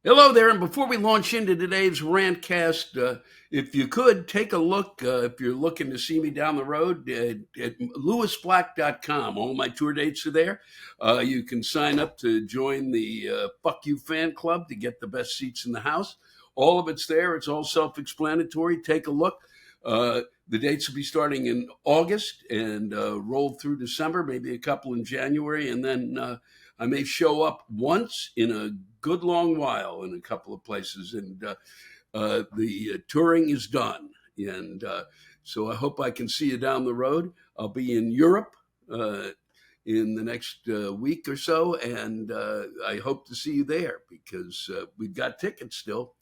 Hello there, and before we launch into today's Rantcast, if you could take a look, if you're looking to see me down the road, at lewisblack.com. All my tour dates are there. You can sign up to join the Fuck You fan club to get the best seats in the house. All of it's there. It's all self-explanatory. Take a look. The dates will be starting in August and roll through December, maybe a couple in January, and then I may show up once in a good long while in a couple of places, and the touring is done. And so I hope I can see you down the road. I'll be in Europe in the next week or so, and I hope to see you there because we've got tickets still.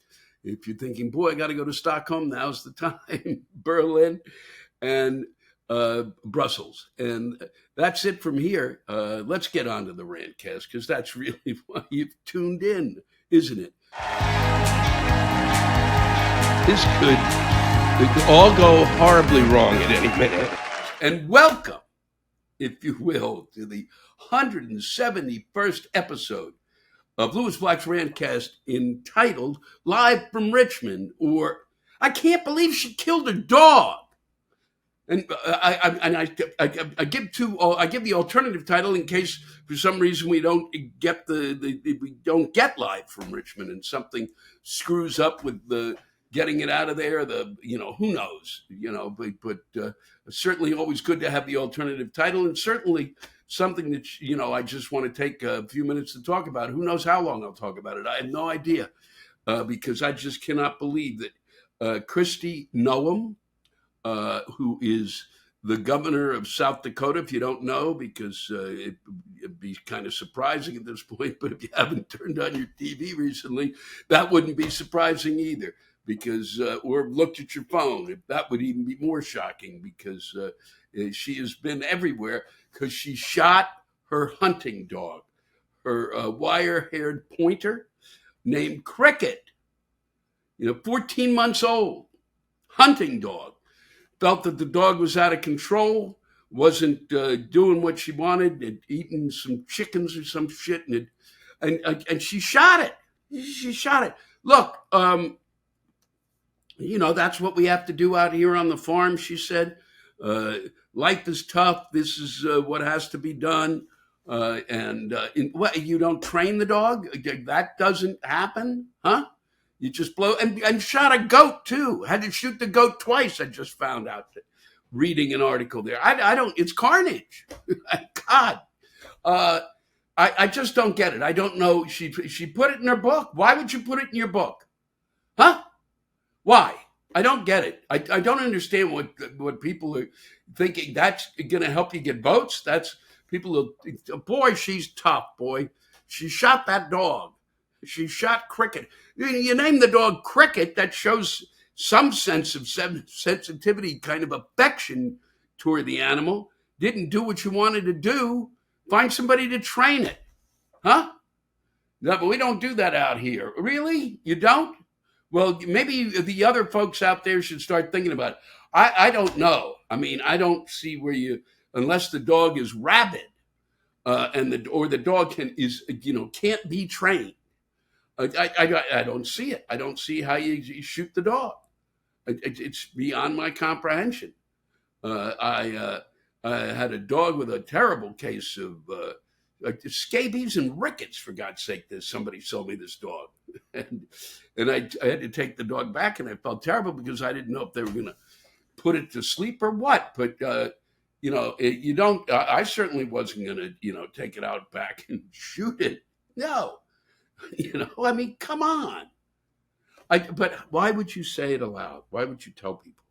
If you're thinking, boy, I got to go to Stockholm, now's the time. Berlin and Brussels. And that's it from here. Let's get on to the Rantcast because that's really why you've tuned in, isn't it? This could all go horribly wrong at any minute. And welcome, if you will, to the 171st episode of Lewis Black's Rantcast entitled Live from Richmond, or I Can't Believe She Killed a Dog. And I give the alternative title in case for some reason we don't get we don't get Live from Richmond and something screws up with the getting it out of there. Who knows, but certainly always good to have the alternative title, and certainly something that I just want to take a few minutes to talk about. Who knows how long I'll talk about it? I have no idea because I just cannot believe that Kristi Noem, who is the governor of South Dakota, if you don't know, because it'd be kind of surprising at this point, but if you haven't turned on your TV recently, that wouldn't be surprising either, because or looked at your phone, that would even be more shocking, because she has been everywhere, because she shot her hunting dog, her wire-haired pointer named Cricket, 14 months old, hunting dog. Felt that the dog was out of control, wasn't doing what she wanted, had eaten some chickens or some shit, and she shot it. She shot it. Look, that's what we have to do out here on the farm, she said. Life is tough. This is what has to be done. What, you don't train the dog? That doesn't happen, huh? You just blow and shot a goat too. Had to shoot the goat twice. I just found out reading an article there. I don't. It's carnage. God, I just don't get it. I don't know. She put it in her book. Why would you put it in your book, huh? Why? I don't get it. I don't understand what people are thinking. That's going to help you get votes. That's people. Boy, she's tough. Boy, she shot that dog. She shot Cricket. You name the dog Cricket, that shows some sense of sensitivity, kind of affection toward the animal. Didn't do what you wanted to do. Find somebody to train it. Huh? No, but we don't do that out here. Really? You don't? Well, maybe the other folks out there should start thinking about it. I don't know. I mean, I don't see where unless the dog is rabid, or the dog can't be trained. I don't see it. I don't see how you shoot the dog. It's beyond my comprehension. I had a dog with a terrible case of scabies and rickets, for God's sake. Somebody sold me this dog. And I had to take the dog back, and I felt terrible because I didn't know if they were going to put it to sleep or what. But, you don't, I certainly wasn't going to, take it out back and shoot it. No. I mean, come on. But why would you say it aloud? Why would you tell people?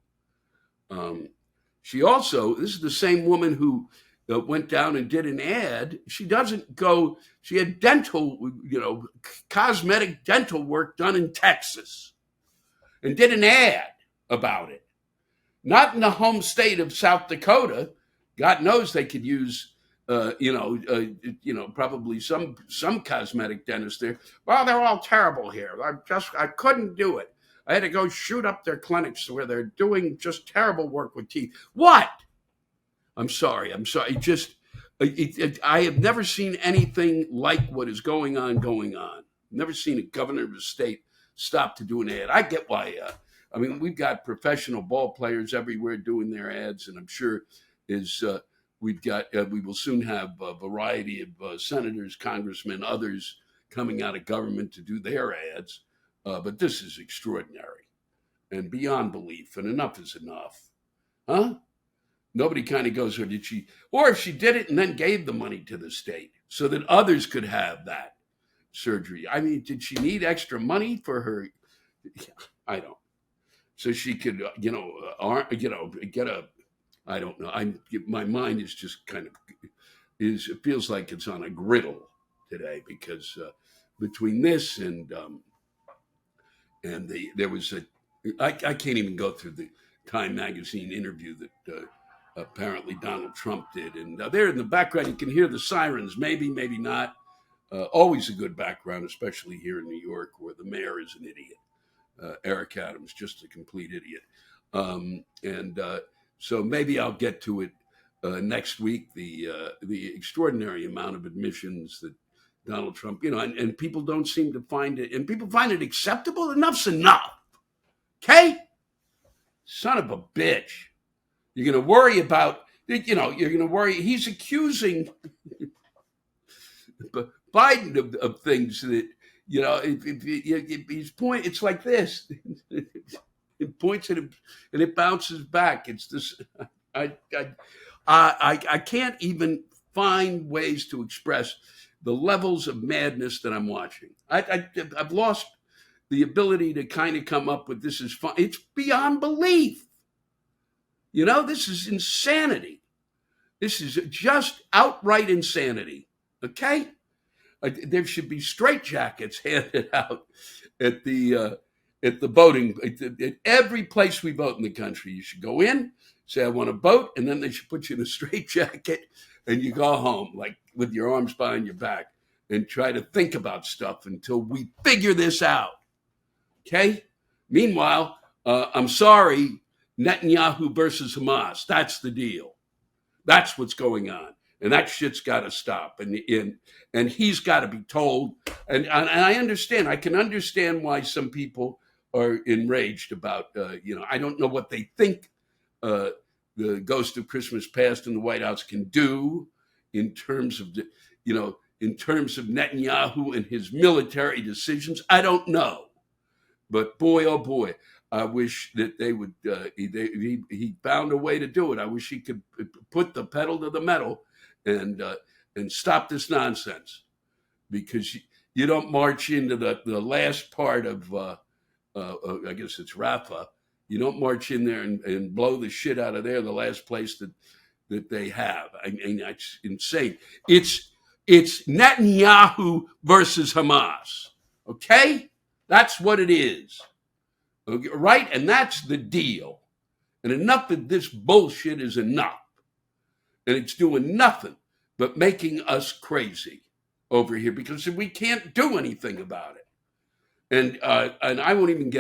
She also, this is the same woman who went down and did an ad. She doesn't go, she had dental, cosmetic dental work done in Texas and did an ad about it. Not in the home state of South Dakota. God knows they could use probably some cosmetic dentist there. Well, they're all terrible here. I couldn't do it. I had to go shoot up their clinics where they're doing just terrible work with teeth. What? I'm sorry. Just I have never seen anything like what is going on. Never seen a governor of a state stop to do an ad. I get why. I mean, we've got professional ball players everywhere doing their ads, and I'm sure we will soon have a variety of senators, congressmen, others coming out of government to do their ads. But this is extraordinary and beyond belief, and enough is enough. Huh? Nobody kind of goes, or if she did it and then gave the money to the state so that others could have that surgery. I mean, did she need extra money for her? I don't. So she could, get a, I don't know. My mind is just kind of, it feels like it's on a griddle today because between this and there was I can't even go through the Time magazine interview that apparently Donald Trump did. And there in the background, you can hear the sirens, maybe not. Always a good background, especially here in New York, where the mayor is an idiot. Eric Adams, just a complete idiot. So maybe I'll get to it next week, the extraordinary amount of admissions that Donald Trump, and people don't seem to find it, and people find it acceptable. Enough's enough. Okay? Son of a bitch. You're going to worry about, you're going to worry. He's accusing Biden of things that, it's like this. It points at him and it bounces back. It's this. I can't even find ways to express the levels of madness that I'm watching. I've lost the ability to kind of come up with this is fun. It's beyond belief. This is insanity. This is just outright insanity. Okay? There should be straitjackets handed out at the voting. At every place we vote in the country, you should go in, say, I want to vote, and then they should put you in a straitjacket and you go home, like with your arms behind your back, and try to think about stuff until we figure this out. Okay? Meanwhile, I'm sorry, Netanyahu versus Hamas. That's the deal. That's what's going on. And that shit's got to stop. And he's got to be told. And I understand. I can understand why some people are enraged about, I don't know what they think the ghost of Christmas past in the White House can do in terms of, in terms of Netanyahu and his military decisions. I don't know. But boy, oh boy, I wish that they would, he found a way to do it. I wish he could put the pedal to the metal and stop this nonsense, because you don't march into the last part of, I guess it's Rafah. You don't march in there and blow the shit out of there, the last place that they have. I mean, that's insane. It's Netanyahu versus Hamas. Okay? That's what it is. Okay, right? And that's the deal. And enough of this bullshit is enough. And it's doing nothing but making us crazy over here because we can't do anything about it. And I won't even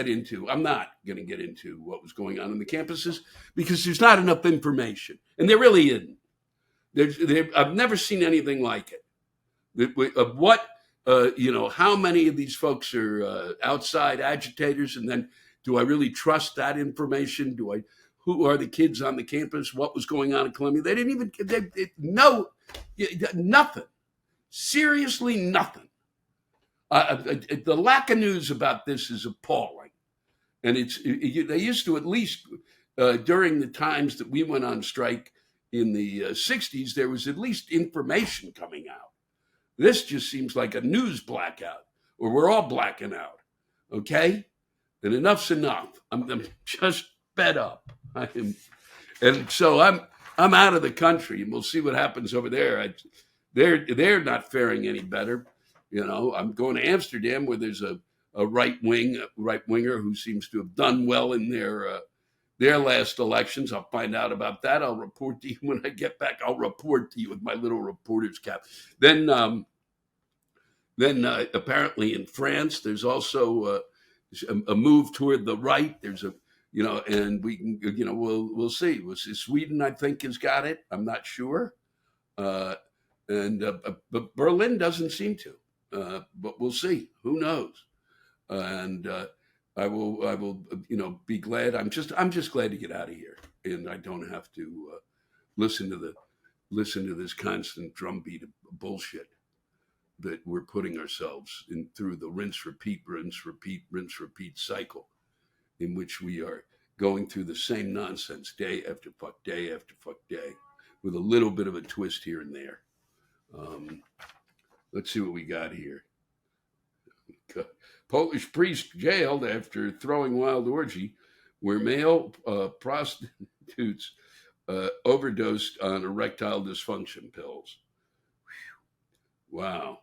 I'm not going to get into what was going on the campuses because there's not enough information. And there really isn't. I've never seen anything like it. Of what, how many of these folks are outside agitators? And then do I really trust that information? Who are the kids on the campus? What was going on in Columbia? They didn't even know nothing. Seriously, nothing. The lack of news about this is appalling. And they used to, at least during the times that we went on strike in the 60s, there was at least information coming out. This just seems like a news blackout, or we're all blacking out. Okay? And enough's enough. I'm just fed up. And so I'm out of the country, and we'll see what happens over there. They're not faring any better. I'm going to Amsterdam, where there's a right winger who seems to have done well in their last elections. I'll find out about that. I'll report to you when I get back. I'll report to you with my little reporter's cap. Then apparently in France, there's also a move toward the right. There's and we can, we'll see. Sweden, I think, has got it. I'm not sure. But Berlin doesn't seem to. but we'll see. Who knows? And I will, be glad. I'm just glad to get out of here, and I don't have to listen to this constant drumbeat of bullshit that we're putting ourselves in through the rinse, repeat cycle, in which we are going through the same nonsense day after fuck day, with a little bit of a twist here and there. Let's see what we got here. Polish priest jailed after throwing wild orgy where male prostitutes overdosed on erectile dysfunction pills. Wow.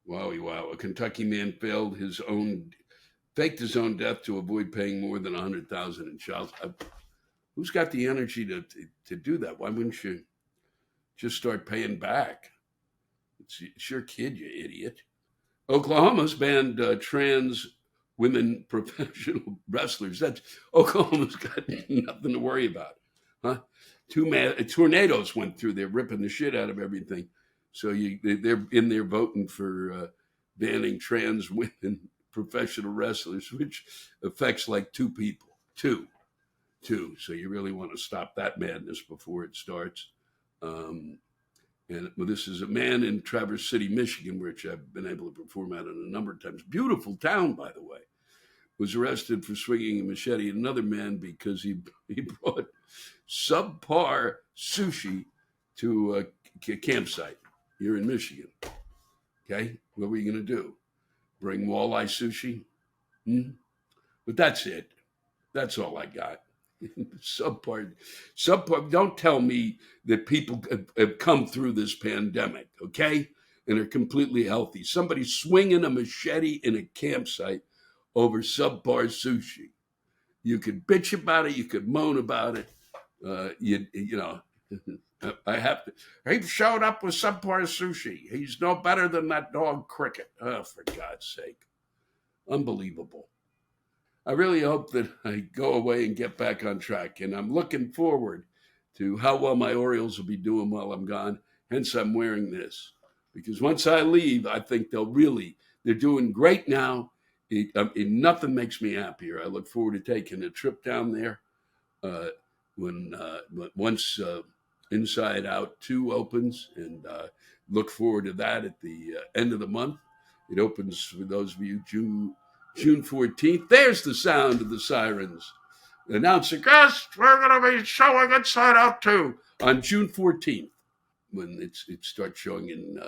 Wowie wow. A Kentucky man faked his own death to avoid paying more than $100,000 in child. Who's got the energy to do that? Why wouldn't you just start paying back? It's your kid, you idiot. Oklahoma's banned trans women professional wrestlers. Oklahoma's got nothing to worry about, huh? Tornadoes went through. They're ripping the shit out of everything. So they're in there voting for banning trans women professional wrestlers, which affects like two people. Two. So you really want to stop that madness before it starts. And this is a man in Traverse City, Michigan, which I've been able to perform at a number of times. Beautiful town, by the way. Was arrested for swinging a machete at another man because he brought subpar sushi to a campsite here in Michigan. Okay, what were you going to do? Bring walleye sushi? But that's it. That's all I got. Subpar. Don't tell me that people have come through this pandemic, okay, and are completely healthy. Somebody swinging a machete in a campsite over subpar sushi. You could bitch about it. You could moan about it. I have to. He showed up with subpar sushi. He's no better than that dog Cricket. Oh, for God's sake. Unbelievable. I really hope that I go away and get back on track. And I'm looking forward to how well my Orioles will be doing while I'm gone. Hence, I'm wearing this. Because once I leave, I think they're doing great now. Nothing makes me happier. I look forward to taking a trip down there once Inside Out 2 opens, and look forward to that at the end of the month. It opens, for those of you, June 14th. There's the sound of the sirens. Announcing, guest, we're going to be showing Inside Out 2 on June 14th, when it starts showing in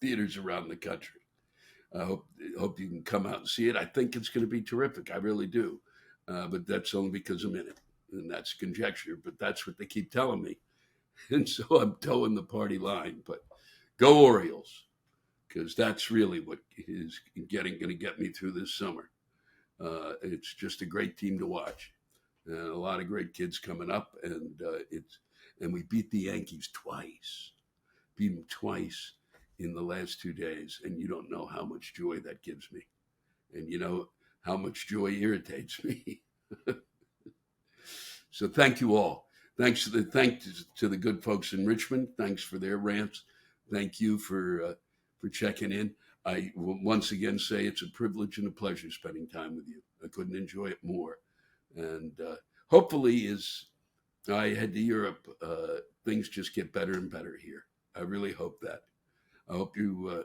theaters around the country. I hope you can come out and see it. I think it's going to be terrific. I really do. But that's only because I'm in it. And that's conjecture, but that's what they keep telling me. And so I'm towing the party line. But go Orioles, because that's really what is going to get me through this summer. It's just a great team to watch. A lot of great kids coming up, and we beat the Yankees twice. Beat them twice in the last 2 days, and you don't know how much joy that gives me. And you know how much joy irritates me. So thank you all. Thanks to the good folks in Richmond. Thanks for their rants. Thank you for checking in. I will once again say it's a privilege and a pleasure spending time with you. I couldn't enjoy it more. And hopefully, as I head to Europe, things just get better and better here. I really hope that. I hope I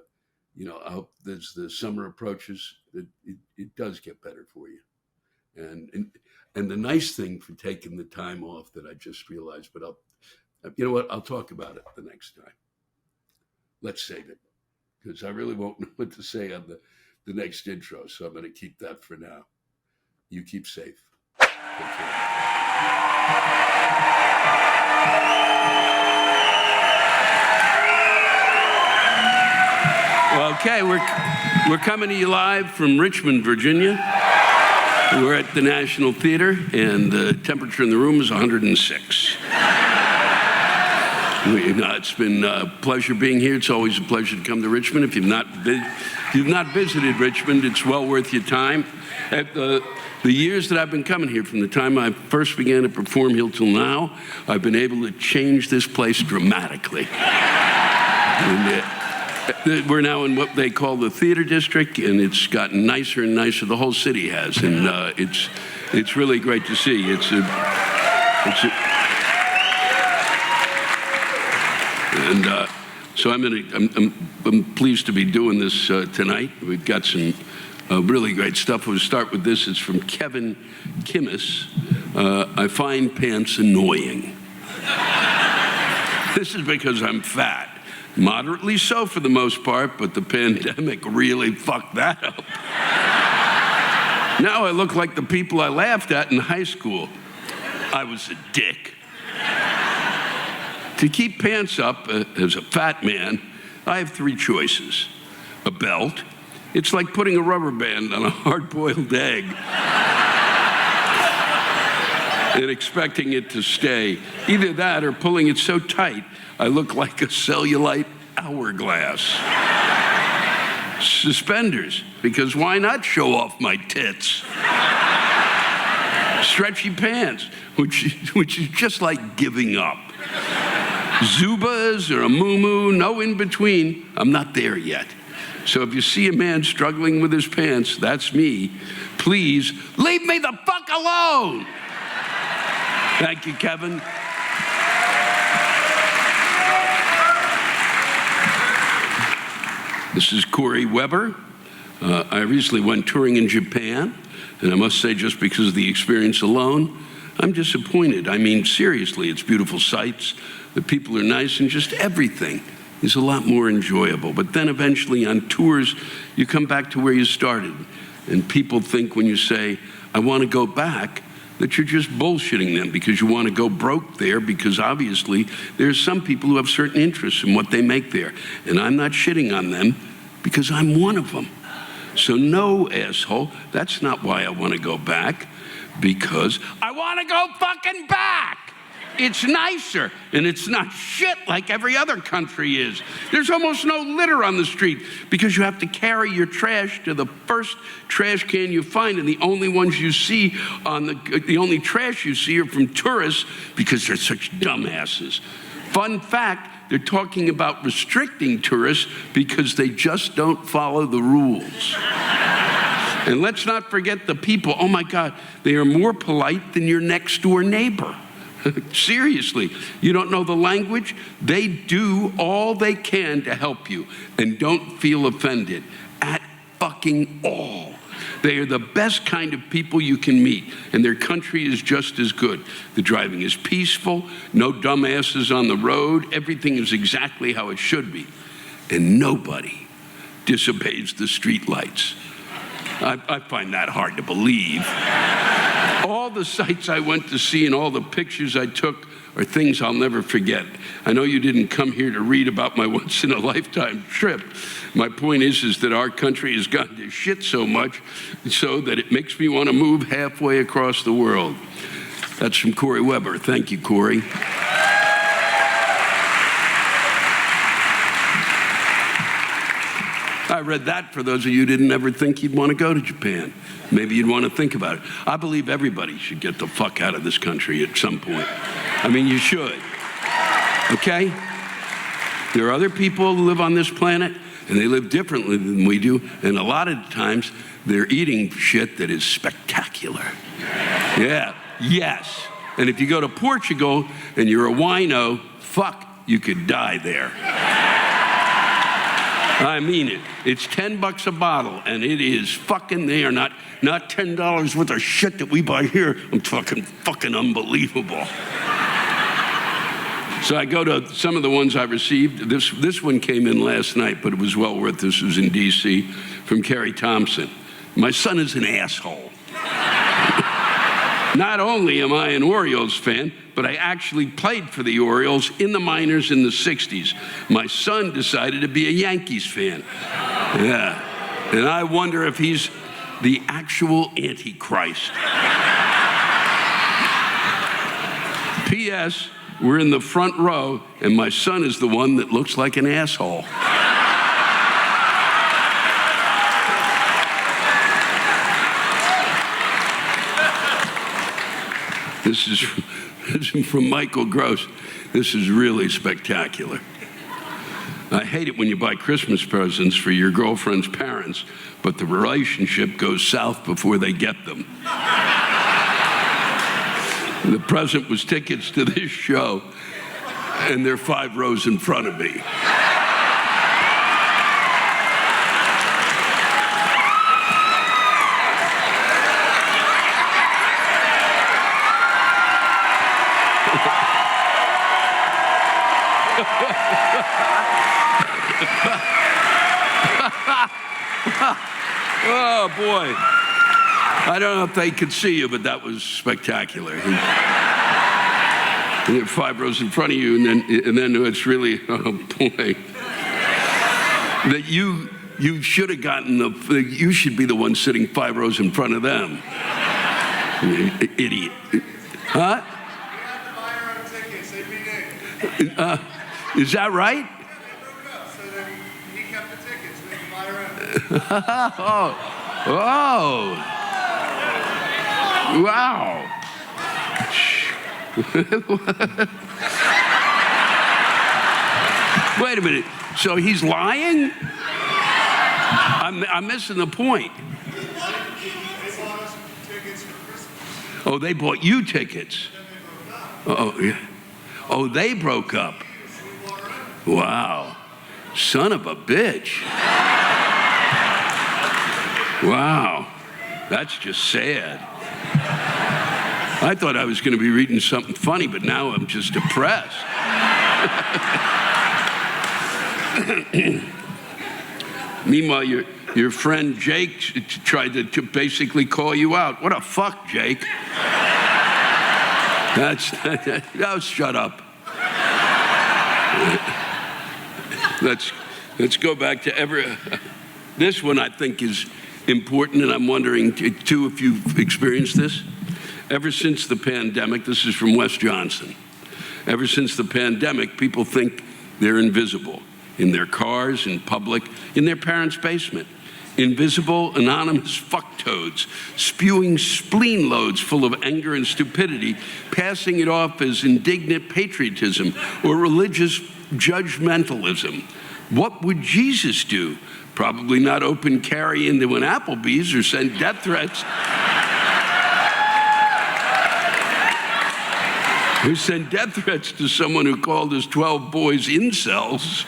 hope as the summer approaches, that it does get better for you. And the nice thing for taking the time off that I just realized, but I'll talk about it the next time. Let's save it, because I really won't know what to say on the next intro. So I'm going to keep that for now. You keep safe. Take care. Well, okay, we're coming to you live from Richmond, Virginia. We're at the National Theater, and the temperature in the room is 106. It's been a pleasure being here. It's always a pleasure to come to Richmond. If you've not visited Richmond, it's well worth your time. At the years that I've been coming here, from the time I first began to perform here till now, I've been able to change this place dramatically. We're now in what they call the theater district, and it's gotten nicer and nicer. The whole city has, and it's really great to see. So I'm pleased to be doing this tonight. We've got some really great stuff. We'll start with this. It's from Kevin Kimis. I find pants annoying. This is because I'm fat. Moderately so for the most part, but the pandemic really fucked that up. Now I look like the people I laughed at in high school. I was a dick. To keep pants up as a fat man, I have three choices. A belt. It's like putting a rubber band on a hard-boiled egg and expecting it to stay. Either that or pulling it so tight I look like a cellulite hourglass. Suspenders, because why not show off my tits? Stretchy pants, which is just like giving up. Zubas or a muumuu, no in between. I'm not there yet. So if you see a man struggling with his pants, that's me. Please leave me the fuck alone. Thank you, Kevin. This is Corey Weber. I recently went touring in Japan, and I must say, just because of the experience alone, I'm disappointed. I mean, seriously, it's beautiful sights, the people are nice, and just everything is a lot more enjoyable. But then eventually on tours, you come back to where you started, and people think when you say, I want to go back, that you're just bullshitting them because you want to go broke there, because obviously there's some people who have certain interests in what they make there. And I'm not shitting on them because I'm one of them. So no, asshole, that's not why I want to go back, because I want to go fucking back. It's nicer, and it's not shit like every other country is. There's almost no litter on the street because you have to carry your trash to the first trash can you find, and the only ones you see the only trash you see are from tourists because they're such dumbasses. Fun fact, they're talking about restricting tourists because they just don't follow the rules. And let's not forget the people. Oh my God, they are more polite than your next door neighbor. Seriously, you don't know the language? They do all they can to help you, and don't feel offended at fucking all. They are the best kind of people you can meet, and their country is just as good. The driving is peaceful, no dumbasses on the road, everything is exactly how it should be, and nobody disobeys the street lights. I find that hard to believe. All the sights I went to see and all the pictures I took are things I'll never forget. I know you didn't come here to read about my once-in-a-lifetime trip. My point is that our country has gone to shit so much so that it makes me want to move halfway across the world. That's from Corey Weber. Thank you, Corey. I read that for those of you who didn't ever think you'd want to go to Japan. Maybe you'd want to think about it. I believe everybody should get the fuck out of this country at some point. I mean, you should. Okay? There are other people who live on this planet, and they live differently than we do, and a lot of times they're eating shit that is spectacular. Yeah, yes. And if you go to Portugal and you're a wino, fuck, you could die there. I mean it. It's $10 a bottle, and it is fucking there. Not $10 worth of shit that we buy here. I'm talking fucking unbelievable. So I go to some of the ones I received. This one came in last night, but it was well worth. This was in D.C. from Kerry Thompson. My son is an asshole. Not only am I an Orioles fan, but I actually played for the Orioles in the minors in the 60s. My son decided to be a Yankees fan. Yeah. And I wonder if he's the actual Antichrist. P.S. We're in the front row, and my son is the one that looks like an asshole. This is from Michael Gross. This is really spectacular. I hate it when you buy Christmas presents for your girlfriend's parents, but the relationship goes south before they get them. The present was tickets to this show, and they're 5 rows in front of me. Oh, boy. I don't know if they could see you, but that was spectacular. And there are 5 rows in front of you, and then it's really, oh, boy. That you should have gotten you should be the one sitting 5 rows in front of them. Idiot. Huh? Is that right? Oh, wow. Wait a minute. So he's lying? I'm missing the point. Oh, they bought you tickets. Oh, yeah. Oh, they broke up. Wow. Son of a bitch. Wow. That's just sad. I thought I was going to be reading something funny, but now I'm just depressed. Meanwhile, your friend Jake tried to basically call you out. What a fuck, Jake. Oh, shut up. Let's go back to this one I think is important, and I'm wondering, too, if you've experienced this. Ever since the pandemic, this is from Wes Johnson, ever since the pandemic, people think they're invisible in their cars, in public, in their parents' basement. Invisible, anonymous fucktoads, spewing spleen loads full of anger and stupidity, passing it off as indignant patriotism or religious judgmentalism. What would Jesus do? Probably not open carry into an Applebee's or send death threats. Who sent death threats to someone who called his 12 boys incels.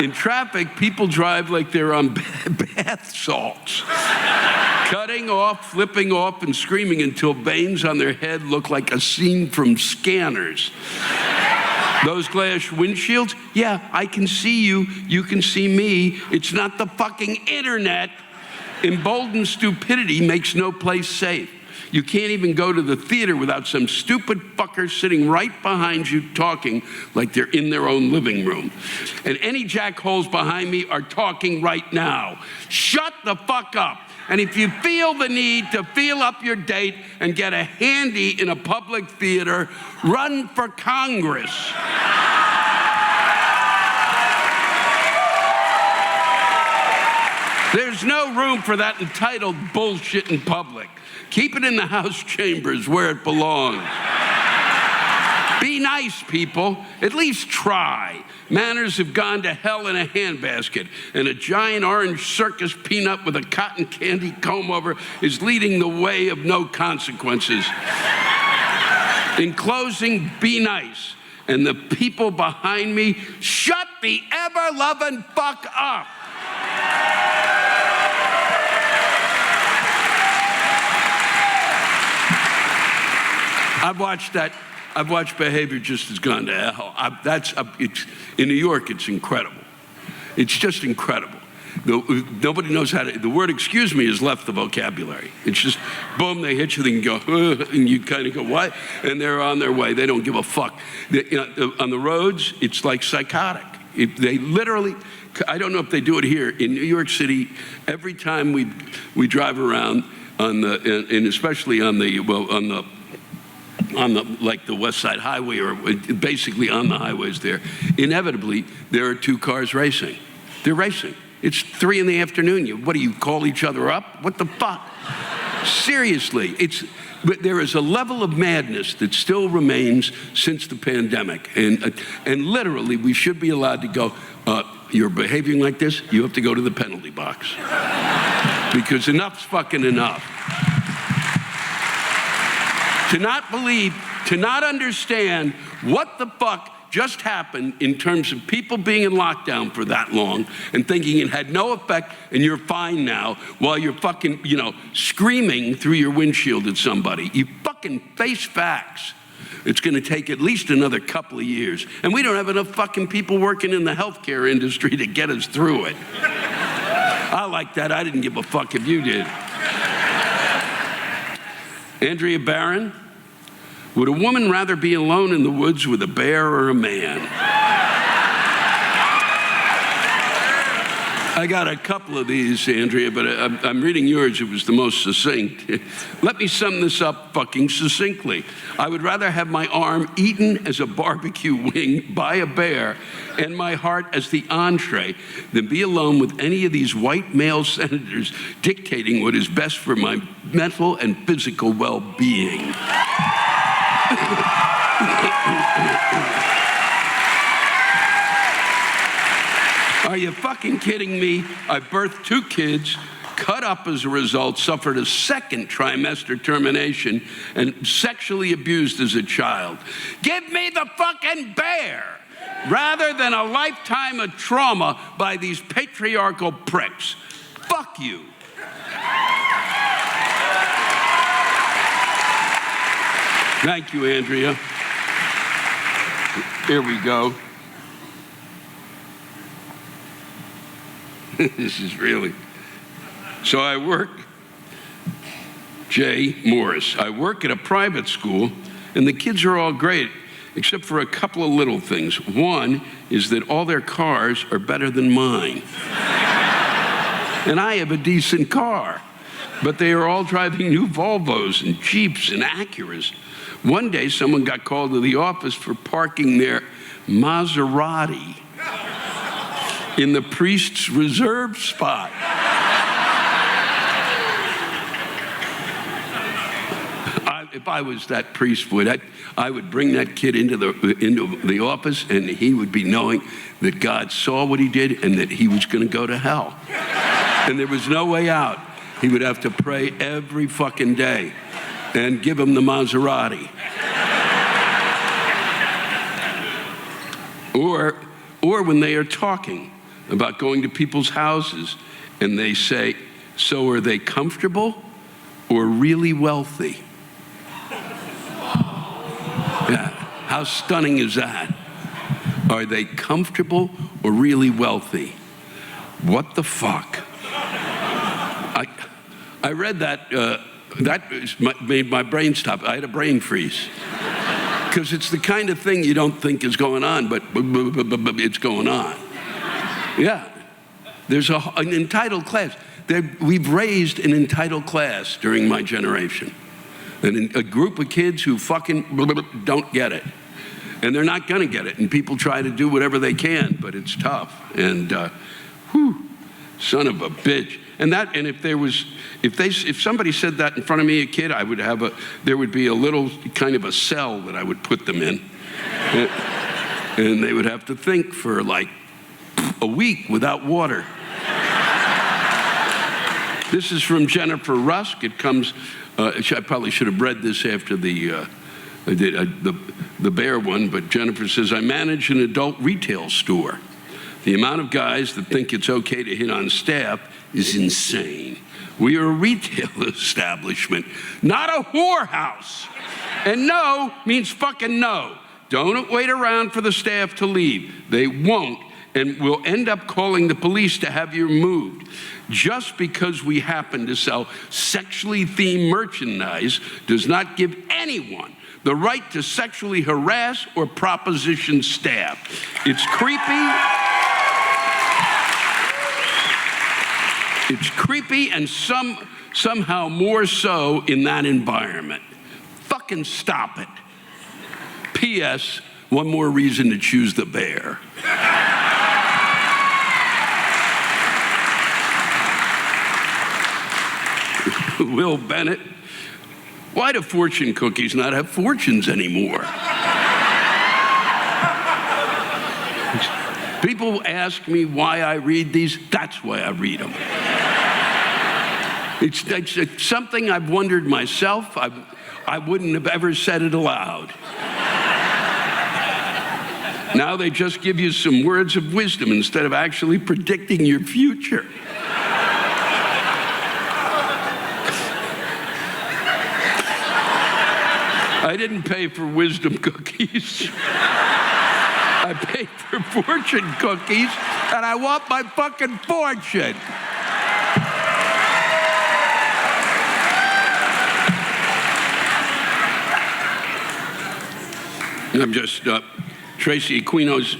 In traffic, people drive like they're on bath salts, cutting off, flipping off, and screaming until veins on their head look like a scene from Scanners. Those glass windshields, yeah, I can see you, you can see me. It's not the fucking internet. Emboldened stupidity makes no place safe. You can't even go to the theater without some stupid fucker sitting right behind you talking like they're in their own living room. And any jackholes behind me are talking right now. Shut the fuck up. And if you feel the need to feel up your date and get a handy in a public theater, run for Congress. There's no room for that entitled bullshit in public. Keep it in the House chambers where it belongs. Be nice, people. At least try. Manners have gone to hell in a handbasket, and a giant orange circus peanut with a cotton candy comb over is leading the way of no consequences. In closing, be nice. And the people behind me, shut the ever-loving fuck up. I've watched behavior just as gone to hell. In New York, it's incredible. It's just incredible. Nobody knows how to, the word excuse me has left the vocabulary. It's just, boom, they hit you, they can go, and you kind of go, what? And they're on their way. They don't give a fuck. On the roads, it's like psychotic. They literally, I don't know if they do it here. In New York City, every time we drive around and especially on the like the West Side Highway, or basically on the highways there, inevitably there are 2 cars racing. They're racing. It's 3 in the afternoon. What do you call each other up? What the fuck? Seriously, but there is a level of madness that still remains since the pandemic. And literally, we should be allowed to go, you're behaving like this, you have to go to the penalty box. Because enough's fucking enough. To not believe, to not understand what the fuck just happened in terms of people being in lockdown for that long and thinking it had no effect and you're fine now while you're fucking, screaming through your windshield at somebody. You fucking face facts. It's going to take at least another couple of years. And we don't have enough fucking people working in the healthcare industry to get us through it. I like that. I didn't give a fuck if you did. Andrea Barron, would a woman rather be alone in the woods with a bear or a man? I got a couple of these, Andrea, but I'm reading yours. It was the most succinct. Let me sum this up fucking succinctly. I would rather have my arm eaten as a barbecue wing by a bear and my heart as the entree than be alone with any of these white male senators dictating what is best for my mental and physical well-being. Are you fucking kidding me? I birthed 2 kids, cut up as a result, suffered a second trimester termination, and sexually abused as a child. Give me the fucking bear rather than a lifetime of trauma by these patriarchal pricks. Fuck you. Thank you, Andrea. Here we go. This is really. So I work, Jay Morris. I work at a private school, and the kids are all great, except for a couple of little things. One is that all their cars are better than mine. And I have a decent car, but they are all driving new Volvos and Jeeps and Acuras. One day, someone got called to the office for parking their Maserati in the priest's reserved spot. If I was that priest, I would bring that kid into the office, and he would be knowing that God saw what he did and that he was going to go to hell. And there was no way out. He would have to pray every fucking day and give him the Maserati. Or when they are talking about going to people's houses and they say, so are they comfortable or really wealthy? Yeah, how stunning is that? Are they comfortable or really wealthy? What the fuck? I read that, made my brain stop. I had a brain freeze. Because it's the kind of thing you don't think is going on, but it's going on. Yeah. There's an entitled class. We've raised an entitled class during my generation. And a group of kids who fucking don't get it. And they're not going to get it. And people try to do whatever they can, but it's tough. And, son of a bitch. And if somebody said that in front of me, a kid, there would be a little kind of a cell that I would put them in. And they would have to think for like a week without water. This is from Jennifer Rusk. It comes, I probably should have read this after the bear one, but Jennifer says, I manage an adult retail store. The amount of guys that think it's okay to hit on staff is insane. We are a retail establishment, not a whorehouse. And no means fucking no. Don't wait around for the staff to leave. They won't, and we'll end up calling the police to have you removed. Just because we happen to sell sexually themed merchandise does not give anyone the right to sexually harass or proposition staff. It's creepy. It's creepy and somehow more so in that environment. Fucking stop it. P.S. One more reason to choose the bear. Will Bennett, why do fortune cookies not have fortunes anymore? People ask me why I read these. That's why I read them. It's something I've wondered myself. I wouldn't have ever said it aloud. Now they just give you some words of wisdom instead of actually predicting your future. I didn't pay for wisdom cookies. I paid for fortune cookies, and I want my fucking fortune. I'm just, Tracy Aquinos,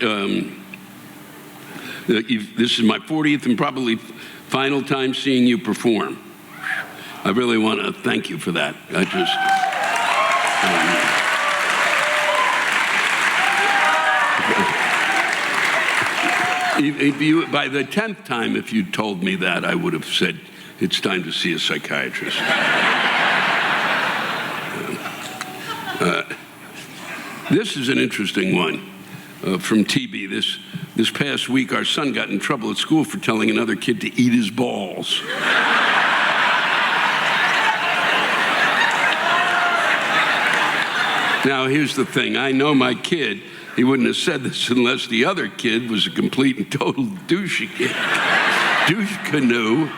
this is my 40th and probably final time seeing you perform. I really want to thank you for that. I just... by the 10th time, if you'd told me that, I would have said, it's time to see a psychiatrist. This is an interesting one from TB. This past week, our son got in trouble at school for telling another kid to eat his balls. Now, here's the thing. I know my kid, he wouldn't have said this unless the other kid was a complete and total douche canoe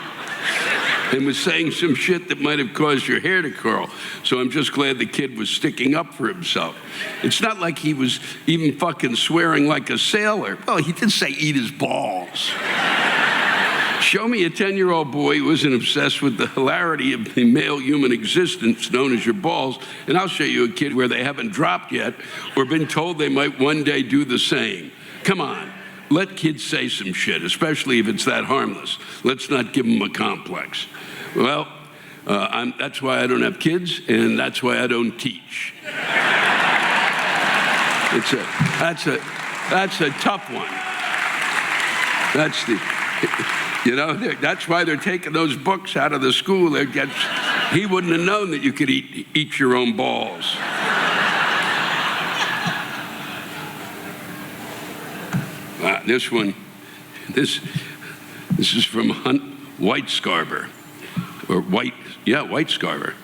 and was saying some shit that might have caused your hair to curl. So I'm just glad the kid was sticking up for himself. It's not like he was even fucking swearing like a sailor. Well, he did say eat his balls. Show me a 10-year-old boy who isn't obsessed with the hilarity of the male human existence known as your balls, and I'll show you a kid where they haven't dropped yet or been told they might one day do the same. Come on, let kids say some shit, especially if it's that harmless. Let's not give them a complex. Well, that's why I don't have kids, and that's why I don't teach. That's a tough one. That's why they're taking those books out of the school. He wouldn't have known that you could eat your own balls. This one, this is from Whitescarver, Whitescarver.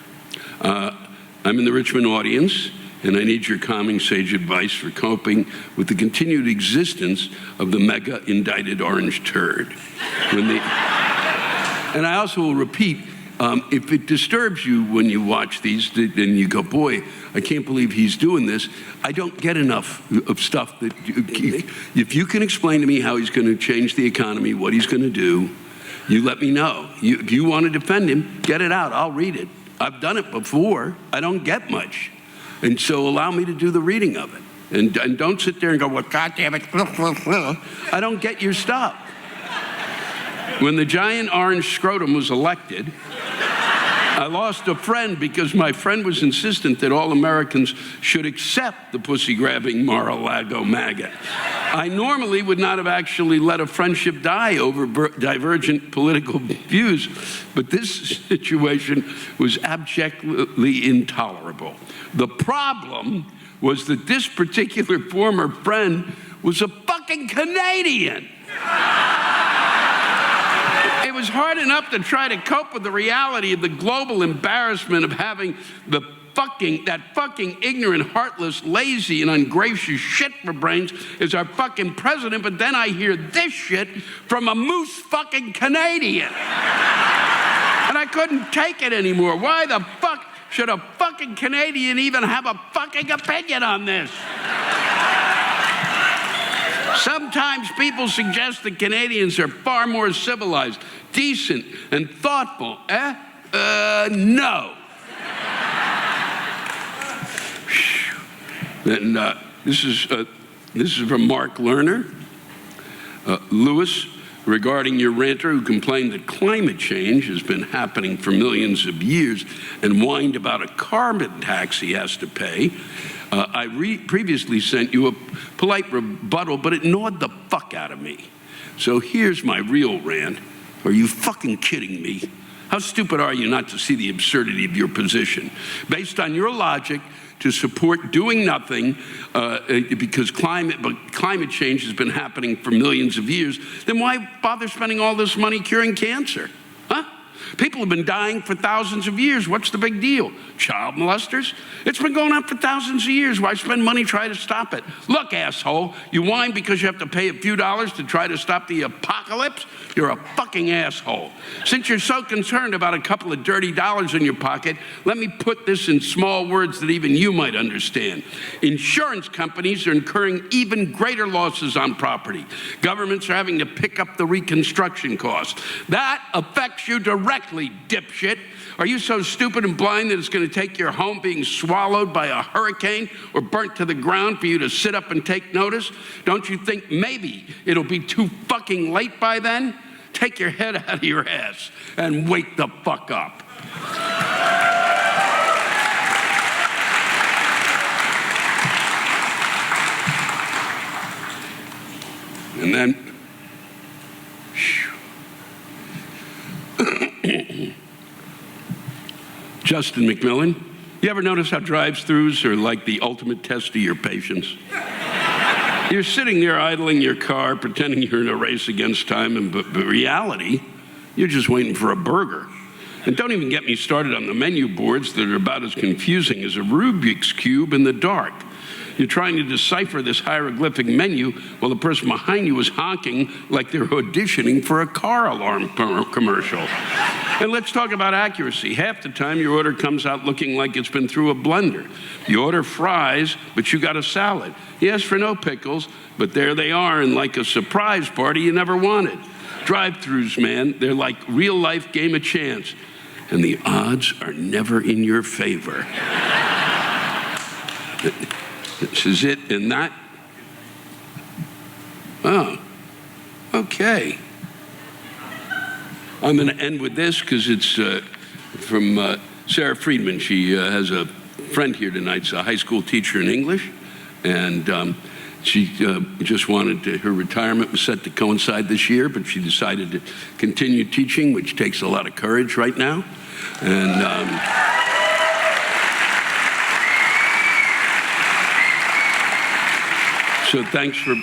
I'm in the Richmond audience, and I need your calming sage advice for coping with the continued existence of the mega indicted orange turd. And I also will repeat, if it disturbs you when you watch these and you go, boy, I can't believe he's doing this, I don't get enough of stuff that, if you can explain to me how he's going to change the economy, what he's going to do, you let me know. If you want to defend him, get it out, I'll read it. I've done it before, I don't get much. And so allow me to do the reading of it. And don't sit there and go, well, goddamn it, I don't get your stuff. When the giant orange scrotum was elected, I lost a friend because my friend was insistent that all Americans should accept the pussy-grabbing Mar-a-Lago MAGA. I normally would not have actually let a friendship die over divergent political views, but this situation was abjectly intolerable. The problem was that this particular former friend was a fucking Canadian. It was hard enough to try to cope with the reality of the global embarrassment of having that fucking ignorant, heartless, lazy, and ungracious shit for brains as our fucking president, but then I hear this shit from a moose fucking Canadian. And I couldn't take it anymore. Why the fuck should a fucking Canadian even have a fucking opinion on this? Sometimes people suggest that Canadians are far more civilized, decent, and thoughtful. No. And this is from Mark Lerner. Lewis, regarding your ranter who complained that climate change has been happening for millions of years and whined about a carbon tax he has to pay. I previously sent you a polite rebuttal, but it gnawed the fuck out of me. So here's my real rant. Are you fucking kidding me? How stupid are you not to see the absurdity of your position? Based on your logic, to support doing nothing because climate change has been happening for millions of years, then why bother spending all this money curing cancer? Huh? People have been dying for thousands of years. What's the big deal? Child molesters? It's been going on for thousands of years. Why spend money trying to stop it? Look, asshole, you whine because you have to pay a few dollars to try to stop the apocalypse? You're a fucking asshole. Since you're so concerned about a couple of dirty dollars in your pocket, let me put this in small words that even you might understand. Insurance companies are incurring even greater losses on property. Governments are having to pick up the reconstruction costs. That affects you directly, dipshit. Are you so stupid and blind that it's going to take your home being swallowed by a hurricane or burnt to the ground for you to sit up and take notice? Don't you think maybe it'll be too fucking late by then? Take your head out of your ass and wake the fuck up. And then, Justin McMillan, you ever notice how drive-thrus are like the ultimate test of your patience? You're sitting there idling your car, pretending you're in a race against time, but reality, you're just waiting for a burger. And don't even get me started on the menu boards that are about as confusing as a Rubik's Cube in the dark. You're trying to decipher this hieroglyphic menu while the person behind you is honking like they're auditioning for a car alarm commercial. And let's talk about accuracy. Half the time, your order comes out looking like it's been through a blender. You order fries, but you got a salad. You ask for no pickles, but there they are, and like a surprise party you never wanted. Drive-thrus, man, they're like real-life game of chance. And the odds are never in your favor. This is it in that. Oh, okay. I'm going to end with this because it's from Sarah Friedman. She has a friend here tonight. She's a high school teacher in English, and she just wanted to, her retirement was set to coincide this year, but she decided to continue teaching, which takes a lot of courage right now. And so thanks for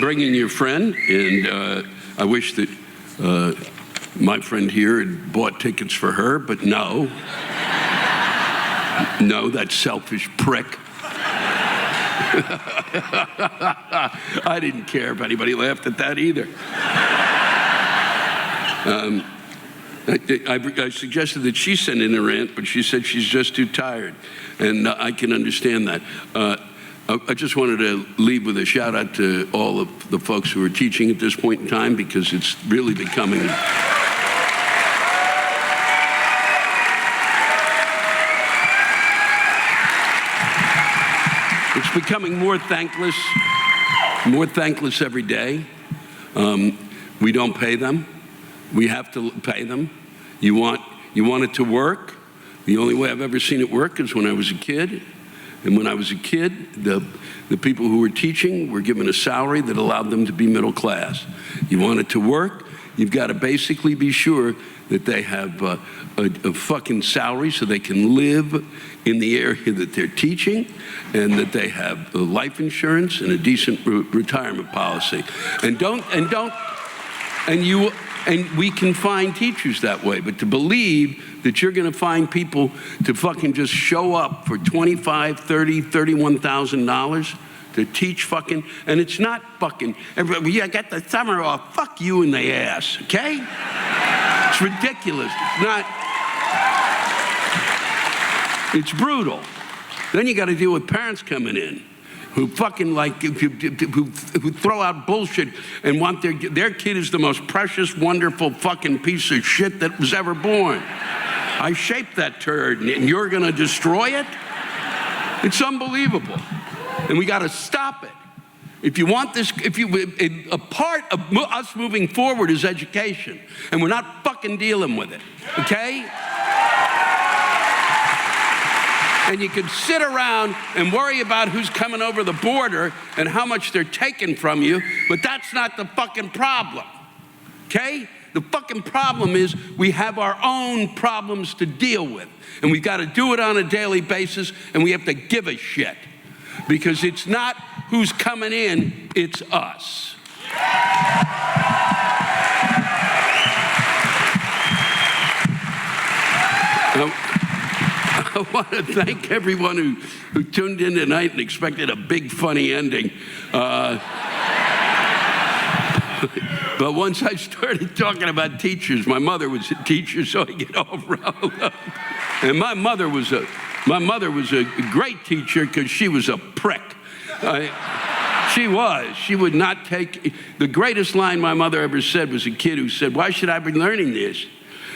bringing your friend, and I wish that my friend here had bought tickets for her, but no, that selfish prick. I didn't care if anybody laughed at that either. I suggested that she send in a rant, but she said she's just too tired, and I can understand that. I just wanted to leave with a shout out to all of the folks who are teaching at this point in time, because it's really becoming more thankless every day. We don't pay them. We have to pay them. You want it to work. The only way I've ever seen it work is when I was a kid. And when I was a kid, the people who were teaching were given a salary that allowed them to be middle class. You want it to work, you've got to basically be sure that they have a fucking salary so they can live in the area that they're teaching, and that they have life insurance and a decent retirement policy. And we can find teachers that way, but to believe that you're going to find people to fucking just show up for $25,000, $30,000, $31,000 to teach fucking, and it's not fucking, everybody, yeah, I got the summer off, fuck you in the ass, okay? It's ridiculous. It's not, it's brutal. Then you got to deal with parents coming in who fucking who throw out bullshit and want their kid is the most precious, wonderful fucking piece of shit that was ever born. I shaped that turd, and you're going to destroy it? It's unbelievable. And we got to stop it. If you want this, a part of us moving forward is education, and we're not fucking dealing with it, okay? And you can sit around and worry about who's coming over the border and how much they're taking from you, but that's not the fucking problem, okay? The fucking problem is we have our own problems to deal with. And we've got to do it on a daily basis, and we have to give a shit. Because it's not who's coming in, it's us. I want to thank everyone who tuned in tonight and expected a big, funny ending. But once I started talking about teachers, my mother was a teacher, so I get all riled up. And my mother was a great teacher because she was a prick. She was. She would not take. The greatest line my mother ever said was a kid who said, "Why should I be learning this?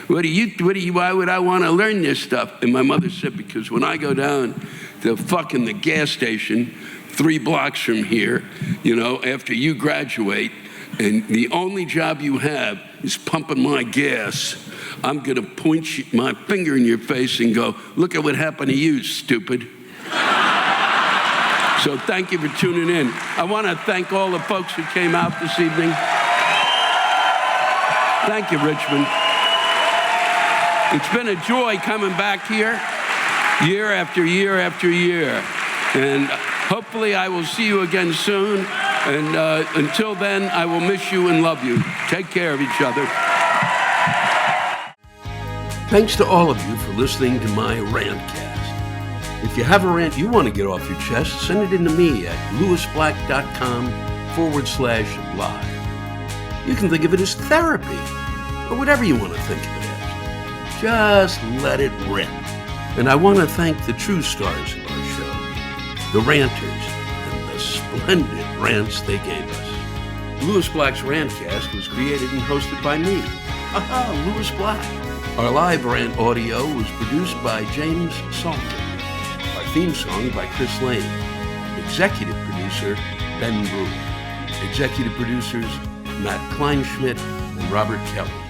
Why would I want to learn this stuff?" And my mother said, "Because when I go down to fucking the gas station 3 blocks from here, after you graduate, and the only job you have is pumping my gas, I'm going to point my finger in your face and go, 'Look at what happened to you, stupid.'" So thank you for tuning in. I want to thank all the folks who came out this evening. Thank you, Richmond. It's been a joy coming back here year after year after year. And hopefully I will see you again soon. And until then, I will miss you and love you. Take care of each other. Thanks to all of you for listening to my Rantcast. If you have a rant you want to get off your chest, send it in to me at lewisblack.com/live. You can think of it as therapy, or whatever you want to think of it as. Just let it rip. And I want to thank the true stars of our show, the ranters, and the splendid rants they gave us. Lewis Black's Rantcast was created and hosted by me. Lewis Black. Our live rant audio was produced by James Salter. Our theme song by Chris Lane. Executive producer, Ben Brewer. Executive producers, Matt Kleinschmidt and Robert Kelly.